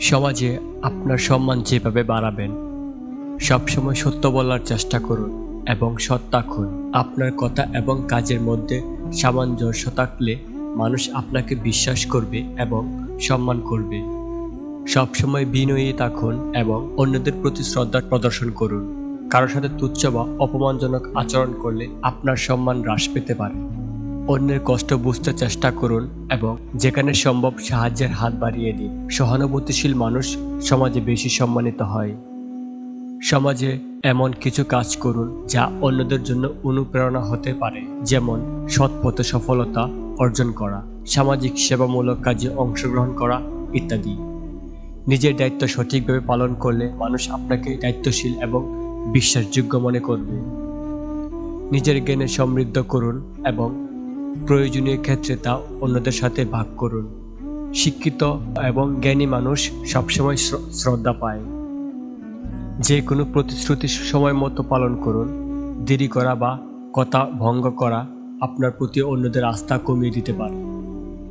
সমাজে আপনার সম্মান যেভাবে বাড়াবেন, সবসময় সত্য বলার চেষ্টা করুন এবং সৎ থাকুন। আপনার কথা এবং কাজের মধ্যে সামঞ্জস্য থাকলে মানুষ আপনাকে বিশ্বাস করবে এবং সম্মান করবে। সবসময় বিনয়ী থাকুন এবং অন্যদের প্রতি শ্রদ্ধা প্রদর্শন করুন। কারোর সাথে তুচ্ছ বা অপমানজনক আচরণ করলে আপনার সম্মান হ্রাস পেতে পারে। অন্যের কষ্ট বুঝতে চেষ্টা করুন এবং যেখানে সম্ভব সাহায্যের হাত বাড়িয়ে দিন। সহানুভূতিশীল মানুষ সমাজে বেশি সম্মানিত হয়। সমাজে এমন কিছু কাজ করুন যা অন্যদের জন্য অনুপ্রেরণা হতে পারে, যেমন সৎ পথে সফলতা অর্জন করা, সামাজিক সেবামূলক কাজে অংশগ্রহণ করা ইত্যাদি। নিজের দায়িত্ব সঠিকভাবে পালন করলে মানুষ আপনাকে দায়িত্বশীল এবং বিশ্বাসযোগ্য মনে করবে। নিজের জ্ঞানে সমৃদ্ধ করুন এবং প্রয়োজনীয় ক্ষেত্রে তা অন্যদের সাথে ভাগ করুন। শিক্ষিত এবং জ্ঞানী মানুষ সবসময় শ্রদ্ধা পায়। যে কোনো প্রতিশ্রুতি সময় মতো পালন করুন। দেরি করা বা কথা ভঙ্গ করা আপনার প্রতি অন্যদের আস্থা কমিয়ে দিতে পারে।